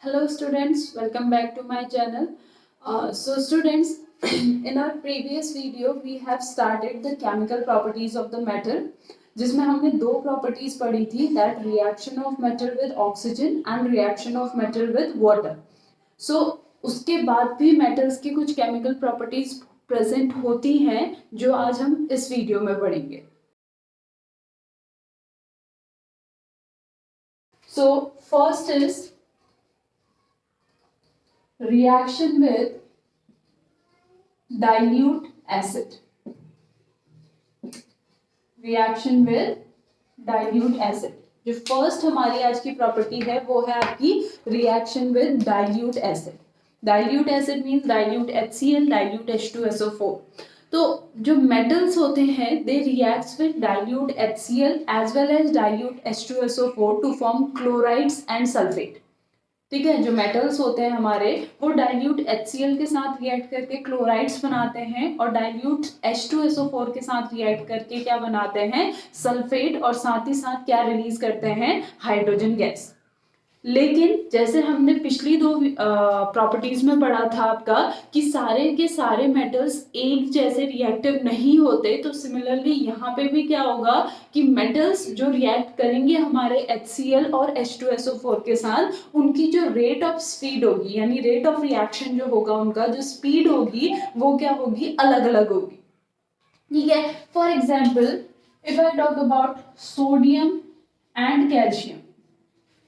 Hello students, welcome back to my channel. So students, in our previous video we have started the chemical properties of the metal, जिसमें हमने दो properties पढ़ी थी, that reaction of metal with oxygen and reaction of metal with water. So उसके बाद भी metals की कुछ chemical properties present होती हैं जो आज हम इस वीडियो में पढ़ेंगे. So first is reaction with dilute acid. Reaction with dilute acid. जो फर्स्ट हमारी आज की प्रॉपर्टी है वो है आपकी reaction with dilute acid. Dilute acid means dilute HCl, dilute H2SO4. तो जो मेटल्स होते हैं they reacts with dilute HCl as well as dilute H2SO4 to form chlorides and sulphate. ठीक है, जो मेटल्स होते हैं हमारे वो डाइल्यूट HCl के साथ रिएक्ट करके क्लोराइड्स बनाते हैं और डाइल्यूट H2SO4 के साथ रिएक्ट करके क्या बनाते हैं, सल्फेट, और साथ ही साथ क्या रिलीज करते हैं, हाइड्रोजन गैस. लेकिन जैसे हमने पिछली दो प्रॉपर्टीज में पढ़ा था आपका कि सारे के सारे मेटल्स एक जैसे रिएक्टिव नहीं होते, तो सिमिलरली यहाँ पे भी क्या होगा कि मेटल्स जो रिएक्ट करेंगे हमारे HCl और H2SO4 के साथ, उनकी जो रेट ऑफ स्पीड होगी यानी रेट ऑफ रिएक्शन जो होगा, उनका जो स्पीड होगी वो क्या होगी, अलग अलग होगी. ठीक है, for example if I talk about sodium and calcium.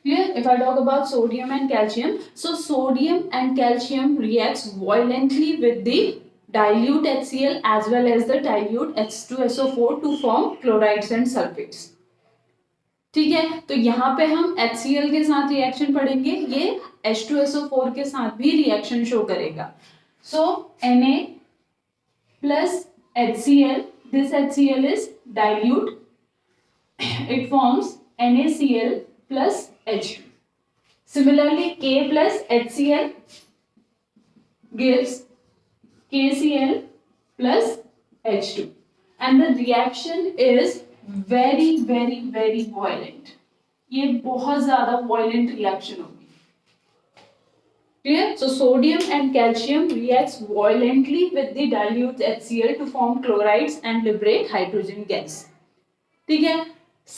Clear? If I talk about sodium and calcium, so sodium and calcium reacts violently with the dilute HCl as well as the dilute H2SO4 to form chlorides and sulfates. ठीक है, तो यहाँ पे हम HCl के साथ reaction पढ़ेंगे, ये H2SO4 के साथ भी रिएक्शन शो करेगा. So Na plus HCl, this HCl is dilute, it forms NaCl plus H2. Similarly, K plus HCl gives KCl plus H2, and the reaction is very very very violent. ये बहुत ज़्यादा violent reaction होगी. Clear? So sodium and calcium reacts violently with the dilute HCl to form chlorides and liberate hydrogen gas. ठीक है.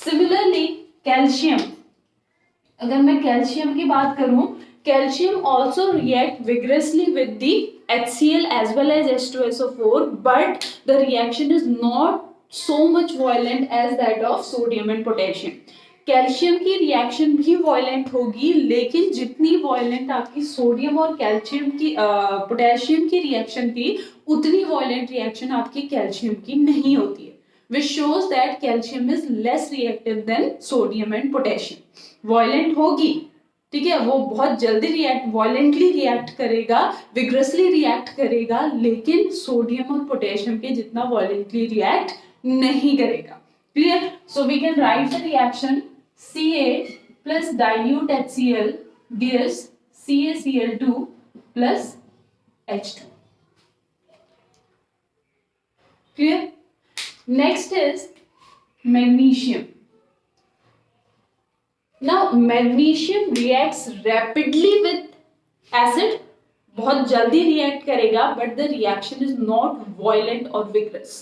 Similarly, calcium, अगर मैं calcium की बात करूं, calcium also react vigorously with the HCl as well as H2SO4, but the reaction is not so much violent as that of sodium and potassium. Calcium की reaction भी violent होगी, लेकिन जितनी वायलेंट आपकी सोडियम और कैल्शियम की potassium की reaction थी, उतनी वायलेंट रिएक्शन आपकी कैल्शियम की नहीं होती है, which shows that calcium is less reactive than sodium and potassium. Violent होगी, ठीक है, वो बहुत जल्दी violently react करेगा, vigorously react करेगा, लेकिन सोडियम और पोटेशियम के जितना violently react नहीं करेगा. Clear? So we can write the reaction Ca plus dilute HCl gives CaCl2 plus H2. Clear? Next is magnesium. Now magnesium reacts rapidly with acid, बहुत जल्दी react करेगा, but the reaction is not violent or vigorous.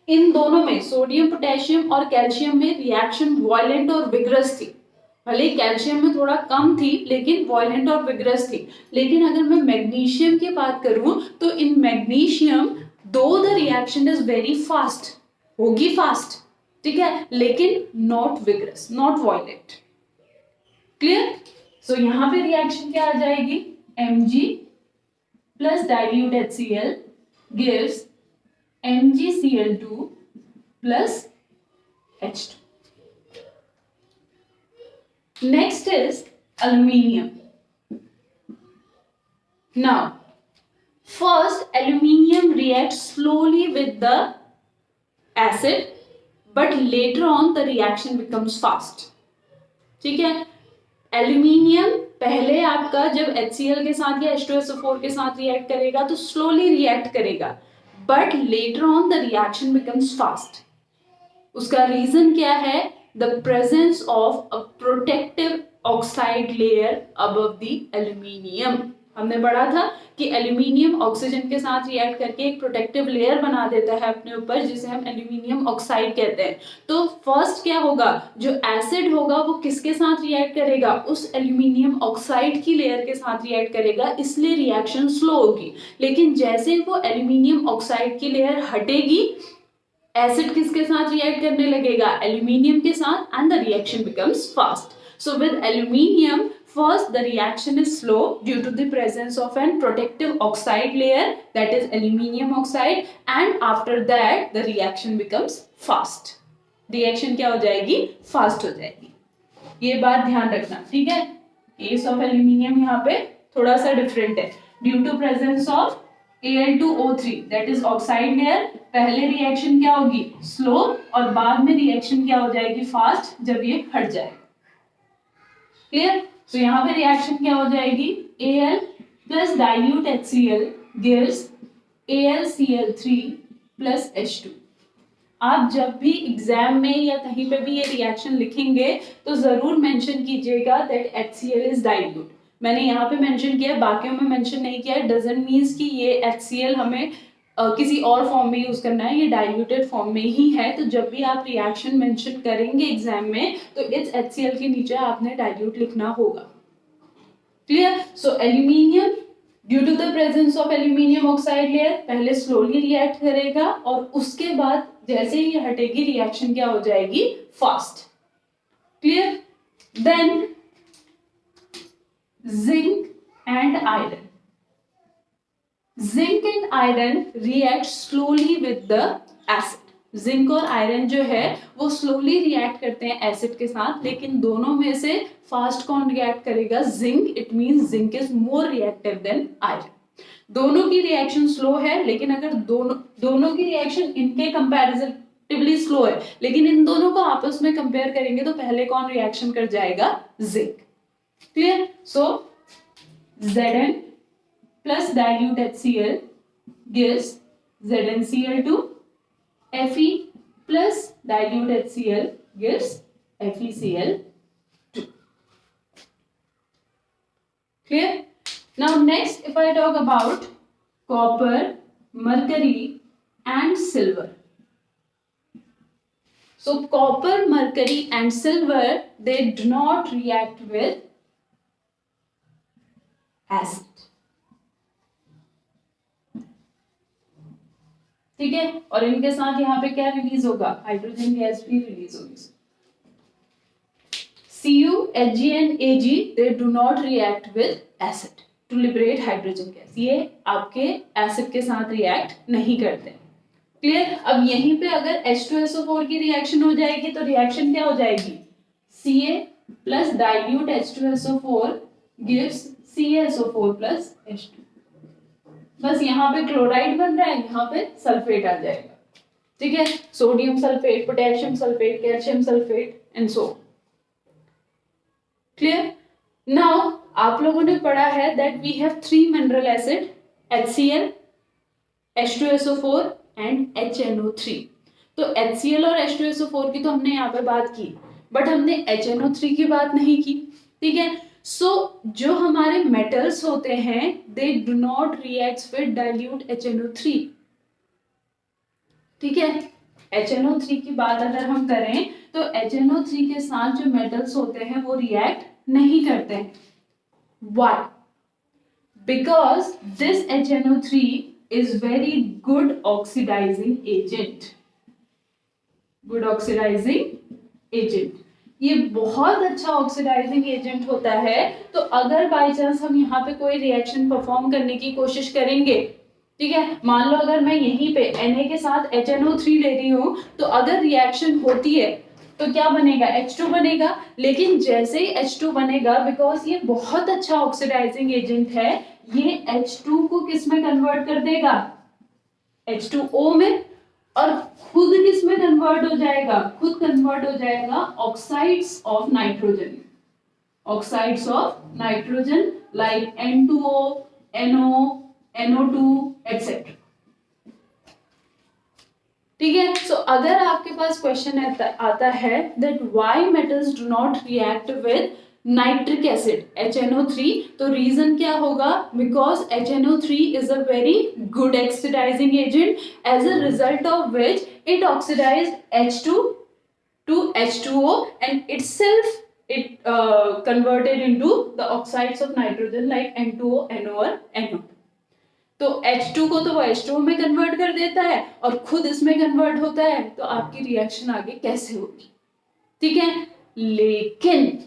इन दोनों में sodium, potassium और calcium में reaction violent और vigorous थी. भले कैल्शियम में थोड़ा कम थी लेकिन वायलेंट और विग्रस थी. लेकिन अगर मैं मैग्नीशियम की बात करूं तो इन मैग्नीशियम दो the reaction is very fast, होगी फास्ट, ठीक है, लेकिन not vigorous, not violent. Clear? So यहां पे रिएक्शन क्या आ जाएगी, Mg plus dilute HCl gives MgCl2 plus H2. Next is aluminium. Now first aluminium reacts slowly with the acid, but later on the reaction becomes fast. ठीक है, aluminium पहले आपका जब HCl के साथ या H2SO4 के साथ रिएक्ट करेगा तो स्लोली रिएक्ट करेगा, but later on the reaction becomes उसका रीजन क्या है? The presence of a protective oxide layer above the aluminium. हमने पढ़ा था कि एल्यूमिनियम ऑक्सीजन के साथ रिएक्ट करके एक प्रोटेक्टिव लेयर बना देता है अपने ऊपर, जिसे हम एल्यूमिनियम ऑक्साइड कहते हैं। तो फर्स्ट क्या होगा, जो एसिड होगा वो किसके साथ रिएक्ट करेगा, उस एल्यूमिनियम ऑक्साइड की लेयर के साथ रिएक्ट करेगा, इसलिए रिएक्शन स्लो होगी। लेकिन जैसे वो एल्यूमिनियम ऑक्साइड की लेयर हटेगी, एसिड किसके साथ रिएक्ट करने लगेगा, एल्यूमिनियम के साथ, and the reaction becomes fast. So with aluminium, first the reaction is slow due to the presence of an protective oxide layer, that is aluminium oxide, and after that the reaction becomes fast. Reaction क्या हो जाएगी, fast हो जाएगी। ये बात ध्यान रखना, ठीक है। Case of aluminium यहाँ पे थोड़ा सा different है, due to presence of Al2O3 that is oxide layer, पहले रिएक्शन क्या होगी, slow, और बाद में रिएक्शन क्या हो जाएगी, fast, जब ये हट जाएगा। क्लियर। तो यहाँ पे रिएक्शन क्या हो जाएगी, Al plus dilute HCl gives AlCl3 plus H2। आप जब भी एग्जाम में या कहीं पे भी ये रिएक्शन लिखेंगे तो जरूर मेंशन कीजिएगा दैट HCl इज डाइल्यूट। मैंने यहाँ पे मेंशन किया, बाकियों में मेंशन नहीं किया। डजंट मीन्स कि ये HCl हमें किसी और फॉर्म में यूज करना है, ये डाइल्यूटेड फॉर्म में ही है। तो जब भी आप रिएक्शन मेंशन करेंगे एग्जाम में तो इस HCl के नीचे आपने डाइल्यूट लिखना होगा। Clear. So aluminium due to the presence of aluminium oxide layer पहले स्लोली रिएक्ट करेगा और उसके बाद जैसे ही हटेगी रिएक्शन क्या हो जाएगी, fast. Clear. Then zinc and iron, zinc and iron react slowly with the acid. Zinc और आयरन जो है वो स्लोली रिएक्ट करते हैं एसिड के साथ, लेकिन दोनों में से फास्ट कौन रिएक्ट करेगा, zinc. It means zinc is more reactive then iron. दोनों की रिएक्शन स्लो है, लेकिन अगर दोनों की रिएक्शन इनके कंपैरेटिवली स्लो है, लेकिन इन दोनों को आपस में कंपेयर करेंगे तो पहले कौन रिएक्शन कर जाएगा, zinc. Clear. So Zn plus dilute HCl gives ZnCl2, Fe plus dilute HCl gives FeCl2. Clear? Now next, if I talk about copper, mercury and silver. So copper, mercury and silver, they do not react with acid. ठीक है। और इनके साथ यहाँ पे क्या release होगा, hydrogen gas भी रिलीज होगी। Cu, Hgn, Ag, they do not react with acid to liberate hydrogen gas. ये आपके एसिड के साथ रिएक्ट नहीं करते। क्लियर। अब यहीं पे अगर H2SO4 की रिएक्शन हो जाएगी तो रिएक्शन क्या हो जाएगी, Ca plus dilute H2SO4 gives CaSO4 plus H2। बस यहाँ पे क्लोराइड बन रहा है, यहाँ पे सल्फेट आ जाएगा। ठीक है। Sodium sulphate, potassium sulphate, calcium sulphate and so. Clear. Now आप लोगों ने पढ़ा है that we have 3 mineral acid, HCl, H2SO4 and HNO3। तो HCl और H2SO4 की तो हमने यहाँ पे बात की, बट हमने HNO3 की बात नहीं की। ठीक है। सो जो हमारे मेटल्स होते हैं they do not react with dilute HNO3। ठीक है। HNO3 की बात अगर हम करें तो HNO3 के साथ जो मेटल्स होते हैं वो रिएक्ट नहीं करते हैं। Why? Because this HNO3 is very good oxidizing agent. Good oxidizing agent. ये बहुत अच्छा ऑक्सीडाइजिंग एजेंट होता है। तो अगर बाय चांस हम यहाँ पे कोई रिएक्शन परफॉर्म करने की कोशिश करेंगे, ठीक है, मान लो अगर मैं यहीं पे Na के साथ HNO3 ले रही हूँ तो अगर रिएक्शन होती है तो क्या बनेगा, H2 बनेगा। लेकिन जैसे ही H2 बनेगा, बिकॉज ये बहुत अच्छा ऑक्सीडाइजिंग एजेंट है, ये H2 को किस में कन्वर्ट कर देगा, H2O में, और खुद किस में कन्वर्ट हो जाएगा, खुद कन्वर्ट हो जाएगा oxides of nitrogen, oxides of nitrogen like N2O, NO, NO2 etcetera. ठीक है। सो अगर आपके पास क्वेश्चन आता है that why metals do not react with nitric acid HNO3। तो रीजन क्या होगा? Because HNO3 is a very good oxidizing agent, as a result of which it oxidize H2 to H2O and itself it converted into the oxides of nitrogen like N2O, NO और NO। तो H2 को तो वो H2O में convert कर देता है और खुद इसमें कन्वर्ट होता है, तो आपकी रिएक्शन आगे कैसे होगी? ठीक है, लेकिन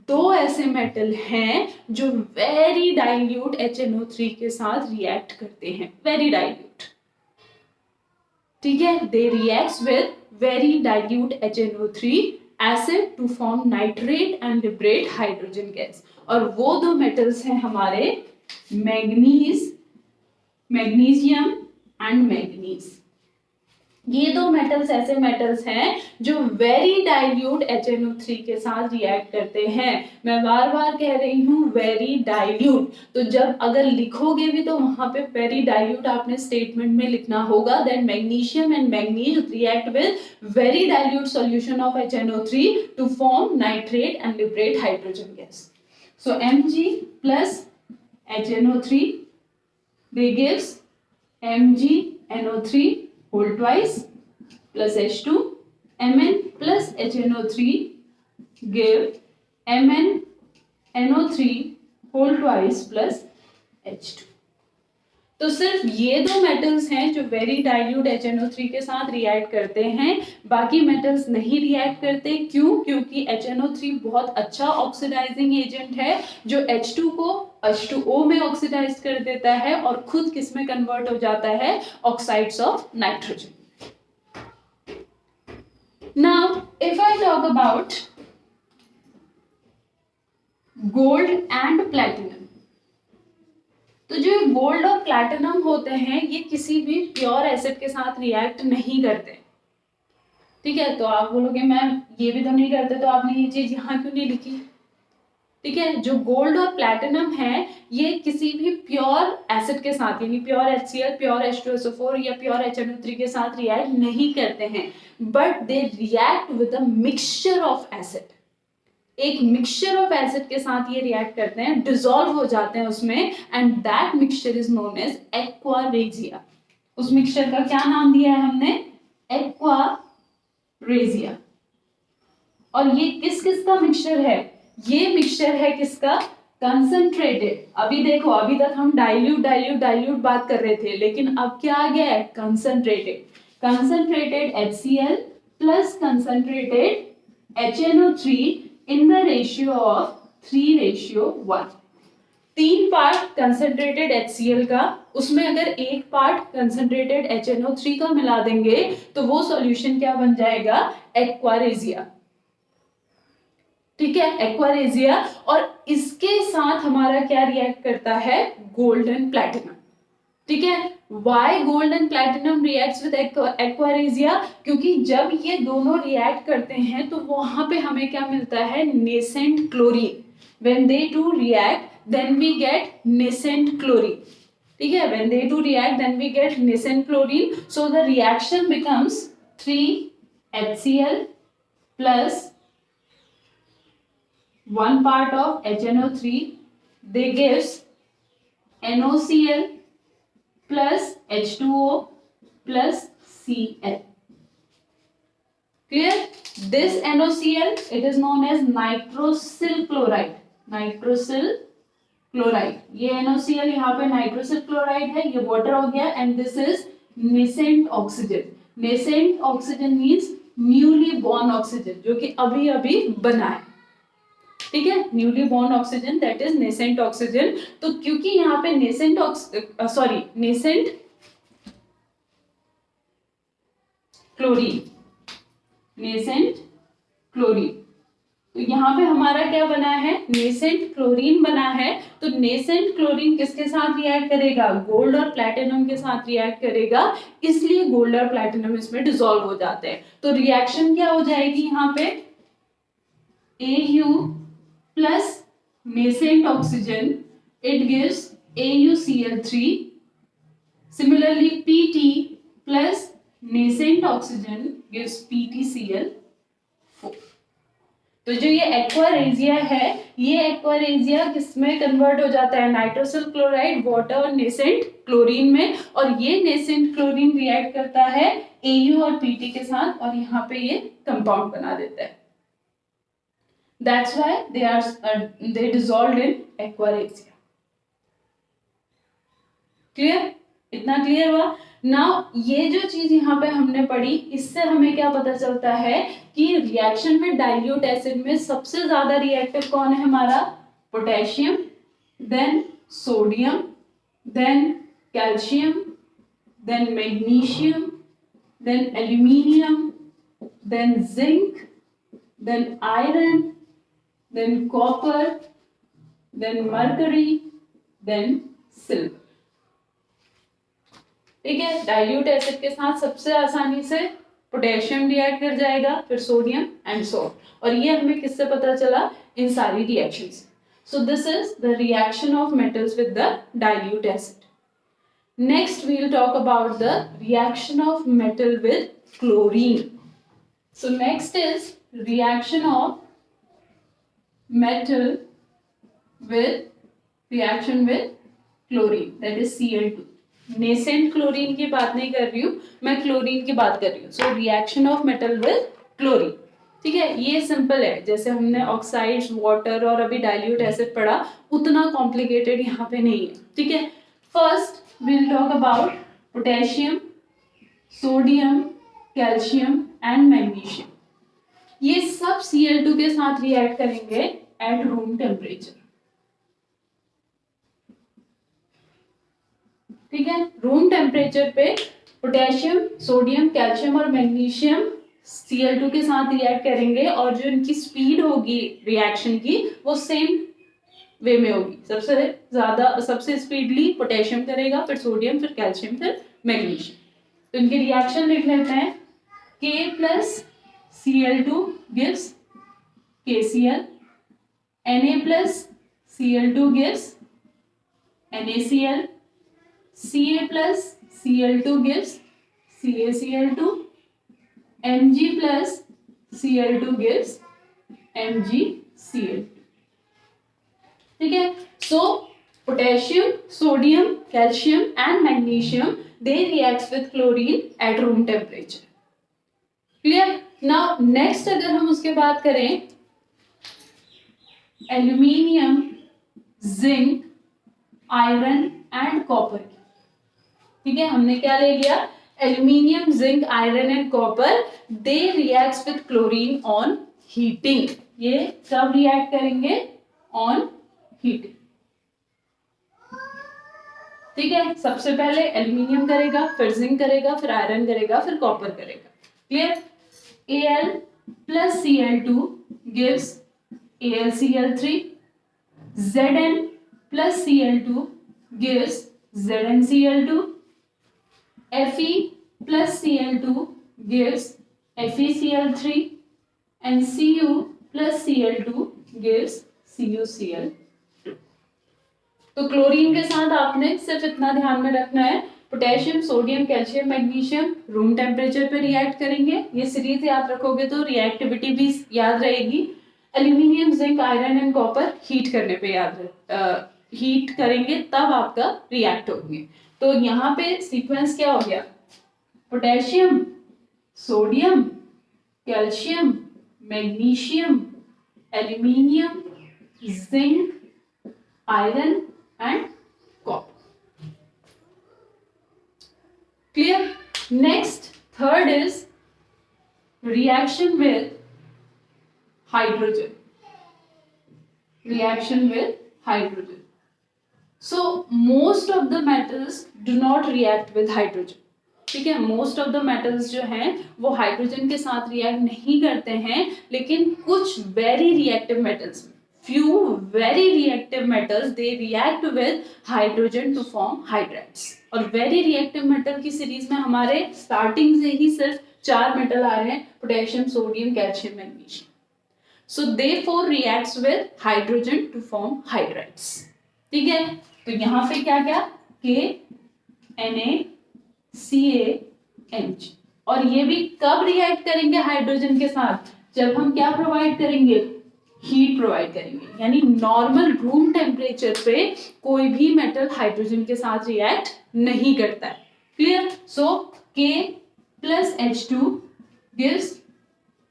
दो ऐसे मेटल हैं जो वेरी डाइल्यूट HNO3 के साथ रिएक्ट करते हैं, वेरी डाइल्यूट। ठीक है, they reacts with very dilute HNO3 acid to form nitrate and liberate hydrogen gas. और वो दो मेटल्स हैं हमारे मैग्नीज, मैग्नीशियम एंड मैग्नीज। ये दो मेटल्स ऐसे मेटल्स हैं जो वेरी डाइल्यूट HNO3 के साथ रिएक्ट करते हैं। मैं बार बार कह रही हूँ वेरी डाइल्यूट, तो जब अगर लिखोगे भी तो वहां पे वेरी डाइल्यूट आपने स्टेटमेंट में लिखना होगा। Then magnesium and manganese react with very dilute solution of HNO3 to form nitrate and liberate hydrogen gas. So Mg plus HNO3 they gives MgNO3 whole twice plus H2, Mn plus HNO3 give MnNO3 whole twice plus H2। तो सिर्फ ये दो metals हैं जो very dilute HNO3 के साथ react करते हैं, बाकी मेटल्स नहीं रिएक्ट करते। क्यों? क्योंकि HNO3 बहुत अच्छा ऑक्सीडाइजिंग एजेंट है जो H2 को H2O में ऑक्सीडाइज कर देता है और खुद किस में कन्वर्ट हो जाता है? Oxides of nitrogen. Now if I talk about gold and platinum, तो जो गोल्ड और प्लैटिनम होते हैं ये किसी भी प्योर एसिड के साथ रिएक्ट नहीं करते। ठीक है, तो आप बोलोगे मैम ये भी तो नहीं करते, तो आपने ये चीज यहाँ क्यों नहीं लिखी? ठीक है, जो गोल्ड और प्लैटिनम है ये किसी भी प्योर एसिड के साथ, यानी प्योर HCl, प्योर H2SO4 या प्योर HNO3 के साथ रिएक्ट नहीं करते हैं, but they react with a mixture of acid. एक मिक्सचर ऑफ एसिड के साथ ये रिएक्ट करते हैं, डिसॉल्व हो जाते हैं उसमें, and that mixture is known as aqua regia. उस मिक्सचर का क्या नाम दिया है हमने? एक्वारेजिया। और ये किस किस का मिक्सचर है? ये मिक्सचर है किसका? कंसंट्रेटेड। अभी देखो, अभी तक हम डाइल्यूट डाइल्यूट डाइल्यूट बात कर रहे थे, लेकिन अब क्या आ गया है? Concentrated. Concentrated HCl plus concentrated HNO3 in the ratio of 3:1। 3 part concentrated HCl का, उसमें अगर एक पार्ट कंसंट्रेटेड HNO3 का मिला देंगे तो वो सॉल्यूशन क्या बन जाएगा? एक्वारेजिया। ठीक है, एक्वारेजिया। और इसके साथ हमारा क्या रिएक्ट करता है? Gold and platinum. ठीक है, why gold and platinum reacts with aqua regia? क्योंकि जब ये दोनों रिएक्ट करते हैं तो वहां पे हमें क्या मिलता है? Nascent chlorine. When they two react then we get nascent chlorine. ठीक है, when they two react then we get nascent chlorine. So the reaction becomes 3HCl plus 1 part of HNO3, they gives NOCl plus H2O plus Cl. Clear? This NOCl, it is known as nitrosyl chloride. Nitrosyl chloride. ये NOCl यहाँ पे nitrosyl chloride है, ये water हो गया, and this is nascent oxygen. Nascent oxygen means newly born oxygen, जो कि अभी अभी बना है। ठीक है, newly born oxygen, that is nascent oxygen. तो क्योंकि यहाँ पे नेसेंट क्लोरीन, नेसेंट क्लोरीन, तो यहाँ पे हमारा क्या बना है? नेसेंट क्लोरीन बना है। तो नेसेंट क्लोरीन किसके साथ रिएक्ट करेगा? गोल्ड और प्लैटिनम के साथ रिएक्ट करेगा, इसलिए गोल्ड और प्लैटिनम इसमें डिसॉल्व हो जाते हैं। तो रिएक्शन क्या हो जाएगी यहाँ पे? Au plus nascent oxygen, it gives AuCl3. Similarly, Pt plus nascent oxygen gives PtCl4. तो जो ये एक्वारेजिया है, ये एक्वारेजिया किसमें कन्वर्ट हो जाता है, नाइट्रोसिल क्लोराइड वाटर और नेसेंट क्लोरीन में, और ये नेसेंट क्लोरीन रिएक्ट करता है AU और PT के साथ और यहाँ पे ये कंपाउंड बना देता है. That's why they dissolved in aquaresia. Clear, इतना क्लियर हुआ. नाउ ये जो चीज यहाँ पे हमने पढ़ी, इससे हमें क्या पता चलता है कि रिएक्शन में डाइल्यूट एसिड में सबसे ज्यादा रिएक्टिव कौन है हमारा, potassium, then sodium, then calcium, then magnesium, then aluminium, then zinc, then iron, then copper, then mercury, then silver. ठीक है, डाइल्यूट एसिड के साथ सबसे आसानी से पोटेशियम रिएक्ट कर जाएगा, फिर सोडियम एंड सॉल्ट. और ये हमें किससे पता चला, इन सारी रिएक्शन से. So this is the reaction of metals with the dilute acid. Next we will talk about the reaction of metal with chlorine. So next is reaction of metal reaction with chlorine, that is Cl2. Nascent chlorine की बात नहीं कर रही हूँ मैं, chlorine की बात कर रही हूँ. So reaction of metal with chlorine. ठीक है, ये सिंपल है, जैसे हमने ऑक्साइड्स, वाटर और अभी डाइल्यूट एसिड पढ़ा, उतना कॉम्प्लिकेटेड यहाँ पे नहीं है. ठीक है, first we will talk about potassium, sodium, calcium and magnesium. ये सब Cl2 के साथ रिएक्ट करेंगे एट रूम टेम्परेचर. ठीक है, रूम टेम्परेचर पे पोटेशियम, सोडियम, कैल्शियम और मैग्नीशियम Cl2 के साथ रिएक्ट करेंगे और जो इनकी स्पीड होगी रिएक्शन की वो सेम वे में होगी. सबसे स्पीडली पोटेशियम करेगा, फिर सोडियम, फिर कैल्शियम, फिर मैग्नीशियम. तो इनके रिएक्शन लिख लेते हैं. K plus Cl2 gives KCl, Na plus Cl2 gives NaCl, Ca plus Cl2 gives CaCl2, Mg plus Cl2 gives MgCl2. ठीक है, so potassium, sodium, calcium and magnesium, they reacts with chlorine at room temperature. Clear. Now next अगर हम उसके बात करें, aluminium, zinc, iron and copper की. ठीक है, हमने क्या ले लिया, aluminium, zinc, iron and copper, they reacts with chlorine on heating. ये सब रिएक्ट करेंगे ऑन हीटिंग. ठीक है, सबसे पहले एल्यूमिनियम करेगा, फिर जिंक करेगा, फिर आयरन करेगा, फिर कॉपर करेगा. Clear. Al plus Cl2 gives AlCl3, Zn plus Cl2 gives ZnCl2, Fe plus Cl2 gives FeCl3 and Cu plus Cl2 gives CuCl2. तो क्लोरीन के साथ आपने सिर्फ इतना ध्यान में रखना है, potassium, sodium, calcium, magnesium room temperature पे रिएक्ट करेंगे. ये सीरीज याद रखोगे तो रिएक्टिविटी भी याद रहेगी. Aluminium, zinc, iron and copper heat करने पे हीट करेंगे तब आपका रिएक्ट होंगे. तो यहाँ पे सीक्वेंस क्या हो गया, potassium, sodium, calcium, magnesium, aluminium, zinc, iron and copper. Clear. Next, third is reaction with hydrogen. Reaction with hydrogen. So most of the metals do not react with hydrogen. ठीक है, most of the metals जो हैं वो hydrogen के साथ react नहीं करते हैं, लेकिन कुछ very reactive metals, few very reactive metals, they react with hydrogen to form hydrides. और very reactive metal की सीरीज में हमारे स्टार्टिंग से ही सिर्फ 4 मेटल आ रहे हैं, potassium, sodium, calcium, magnesium. So they four reacts with hydrogen to form hydrides. ठीक है, तो यहाँ पे क्या क्या, K, Na, Ca, Mg. और ये भी कब रिएक्ट करेंगे हाइड्रोजन के साथ, जब हम क्या प्रोवाइड करेंगे, हीट प्रोवाइड करेंगे, यानी नॉर्मल रूम टेम्परेचर पे कोई भी मेटल हाइड्रोजन के साथ रिएक्ट नहीं करता है। क्लियर? सो K plus H2 gives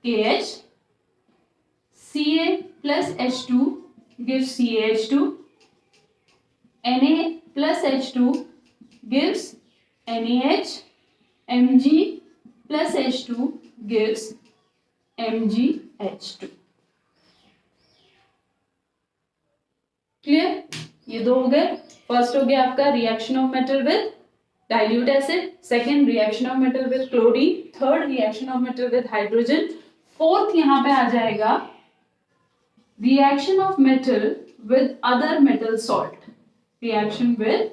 KH, Ca plus H2 gives CaH2, Na plus H2 gives NaH, Mg plus H2 gives MgH2। Clear? ये दो हो गए। फर्स्ट हो गया आपका reaction of metal with dilute acid, second reaction of metal with chlorine, third reaction of metal with hydrogen, fourth यहाँ पे आ जाएगा reaction of metal with other metal salt, reaction with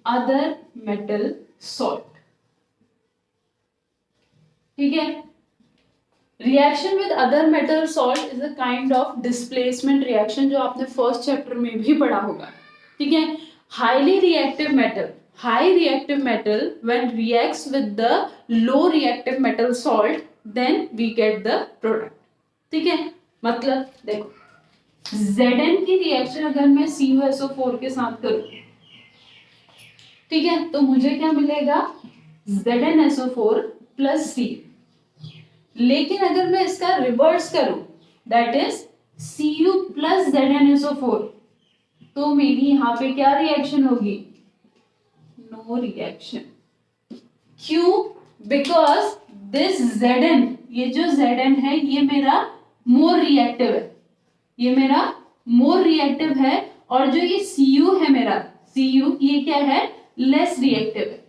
other metal salt. ठीक है? Reaction with other metal salt is a kind of displacement reaction, जो आपने first chapter में भी पढ़ा होगा। ठीक है? Highly reactive metal, high reactive metal when reacts with the low reactive metal salt, then we get the product. ठीक है? मतलब देखो, Zn की रिएक्शन अगर मैं CuSO4 के साथ करूं, ठीक है, तो मुझे क्या मिलेगा? ZnSO4 plus C। लेकिन अगर मैं इसका रिवर्स करूं, that is Cu plus ZnSO4, तो मेरी यहां पे क्या रिएक्शन होगी? No reaction. क्यों? बिकॉज दिस Zn, ये जो Zn है ये मेरा मोर रिएक्टिव है, ये मेरा मोर रिएक्टिव है, और जो ये Cu है मेरा, Cu ये क्या है? लेस रिएक्टिव है।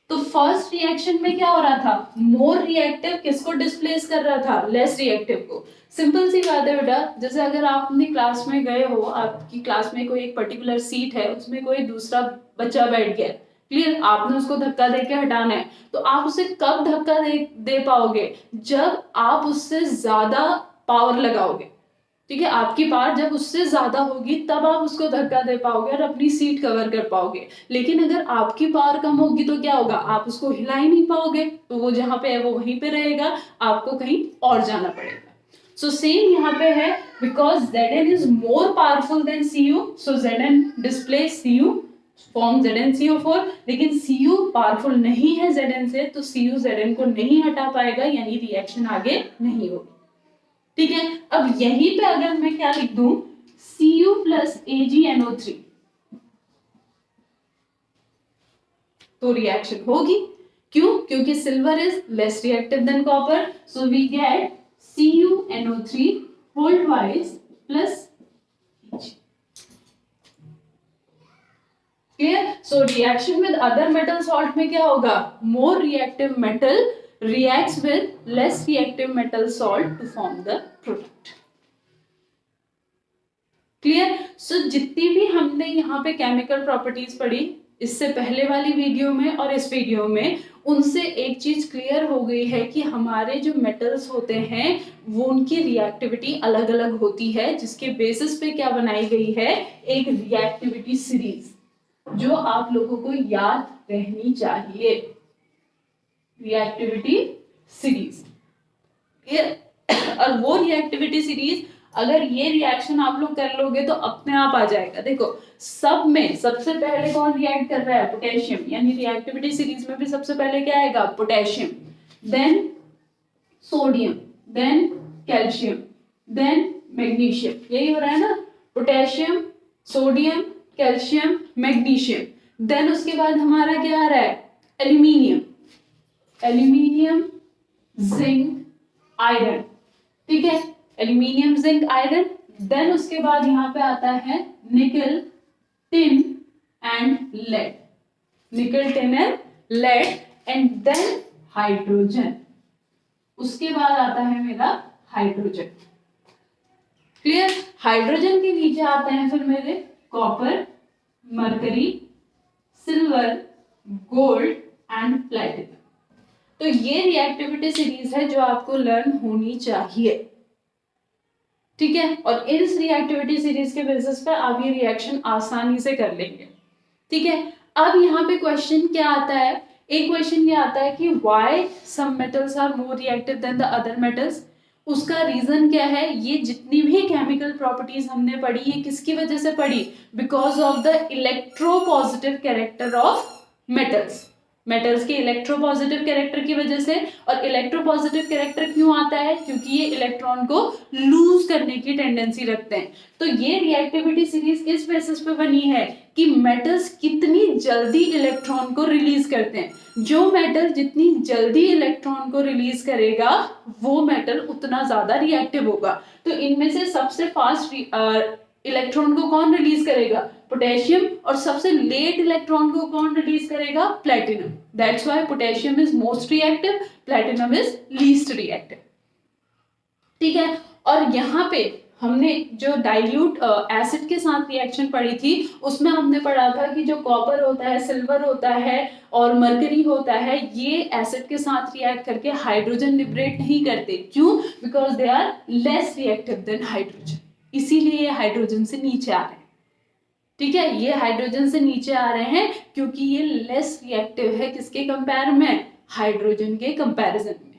तो फर्स्ट रिएक्शन में क्या हो रहा था? मोर रिएक्टिव किसको डिस्प्लेस कर रहा था? लेस रिएक्टिव को। सिंपल सी बात है बेटा, जैसे अगर आप अपनी क्लास में गए हो, आपकी क्लास में कोई एक पर्टिकुलर सीट है, उसमें कोई दूसरा बच्चा बैठ गया, क्लियर, आपने उसको धक्का देके हटाना है, तो आप उसे कब धक्का दे पाओगे? जब आप उससे ज्यादा पावर लगाओगे। ठीक है? आपकी पावर जब उससे ज्यादा होगी तब आप उसको धक्का दे पाओगे और अपनी सीट कवर कर पाओगे। लेकिन अगर आपकी पावर कम होगी तो क्या होगा? आप उसको हिला ही नहीं पाओगे, तो वो जहां पे है वो वहीं पे रहेगा, आपको कहीं और जाना पड़ेगा। सो सेम यहाँ पे है, because Zn is more powerful than Cu, so Zn displace Cu, form ZnCO4, लेकिन Cu पावरफुल नहीं है Zn से, तो Cu Zn को नहीं हटा पाएगा, यानी रिएक्शन आगे नहीं होगी। ठीक है? अब यहीं पे अगर मैं क्या लिख दूं? Cu प्लस AgNO3, तो रिएक्शन होगी। क्यों? क्योंकि silver is less reactive than copper, so we get CuNO3 whole twice plus Ag। Clear? So reaction with other metal salt में क्या होगा? More reactive metal reacts with less reactive metal salt to form the product। Clear? So जितनी भी हमने यहाँ पे chemical properties पढ़ी इससे पहले वाली वीडियो में और इस वीडियो में, उनसे एक चीज क्लियर हो गई है कि हमारे जो मेटल्स होते हैं वो उनकी रिएक्टिविटी अलग अलग होती है, जिसके बेसिस पे क्या बनाई गई है? एक रिएक्टिविटी सीरीज, जो आप लोगों को याद रहनी चाहिए। रिएक्टिविटी सीरीज, और वो रिएक्टिविटी सीरीज अगर ये रिएक्शन आप लोग कर लोगे तो अपने आप आ जाएगा। देखो, सब में सबसे पहले कौन रिएक्ट कर रहा है? पोटेशियम, यानी रिएक्टिविटी सीरीज में भी सबसे पहले क्या आएगा? Potassium, then sodium, then calcium, then magnesium. यही हो रहा है ना? Potassium, sodium, calcium, magnesium. Then उसके बाद हमारा क्या आ रहा है? Aluminium, aluminium, zinc, iron. ठीक है? Aluminium, zinc, iron. देन उसके बाद यहाँ पे आता है nickel, tin and lead, nickel, tin and lead, and then hydrogen. उसके बाद आता है मेरा हाइड्रोजन। क्लियर? हाइड्रोजन के नीचे आते हैं फिर मेरे copper, mercury, silver, gold and platinum. तो ये रिएक्टिविटी सीरीज है जो आपको लर्न होनी चाहिए। ठीक है? और इस रिएक्टिविटी सीरीज के बेसिस पे आप ये रिएक्शन आसानी से कर लेंगे। ठीक है? अब यहाँ पे क्वेश्चन क्या आता है? एक क्वेश्चन ये आता है कि why some metals are more reactive than the other metals. उसका रीजन क्या है? ये जितनी भी केमिकल प्रॉपर्टीज हमने पढ़ी, ये किसकी वजह से पढ़ी? Because of the electropositive character of metals. Metals के इलेक्ट्रोपॉजिटिव कैरेक्टर की वजह से। और इलेक्ट्रोपॉजिटिव कैरेक्टर क्यों आता है? क्योंकि ये इलेक्ट्रॉन को लूज करने की टेंडेंसी रखते हैं। तो ये रिएक्टिविटी सीरीज इस बेसिस पे बनी है कि मेटल्स कितनी जल्दी इलेक्ट्रॉन को रिलीज करते हैं। जो मेटल जितनी जल्दी इलेक्ट्रॉन को रिलीज करेगा वो मेटल उतना ज्यादा रिएक्टिव होगा। तो इनमें से सबसे फास्ट इलेक्ट्रॉन को कौन रिलीज करेगा? पोटेशियम। और सबसे लेट इलेक्ट्रॉन को कौन रिलीज करेगा? Platinum. That's why potassium is most reactive, platinum is least reactive. ठीक है। और यहाँ पे हमने जो डाइल्यूट एसिड के साथ रिएक्शन पढ़ी थी, उसमें हमने पढ़ा था कि जो कॉपर होता है, सिल्वर होता है और मरकरी होता है, ये एसिड के साथ रिएक्ट करके हाइड्रोजन लिबरेट नहीं करते। क्यों? Because they are less reactive than hydrogen, इसीलिए ये हाइड्रोजन से नीचे आ रहे हैं। ठीक है, ये हाइड्रोजन से नीचे आ रहे हैं क्योंकि ये लेस रिएक्टिव है किसके कंपेयर में? हाइड्रोजन के कंपैरिजन में।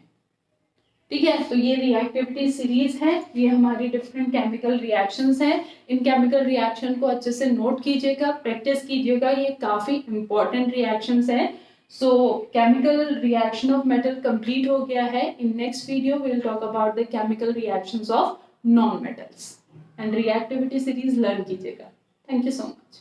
ठीक है, तो ये रिएक्टिविटी सीरीज है, ये हमारी डिफरेंट केमिकल रिएक्शंस हैं। इन केमिकल रिएक्शन को अच्छे से नोट कीजिएगा, प्रैक्टिस कीजिएगा, ये काफी इंपॉर्टेंट रिएक्शंस हैं। So chemical reaction of metal complete हो गया है। In next video we will talk about the chemical reactions of non metals and reactivity series learn कीजिएगा। Thank you so much.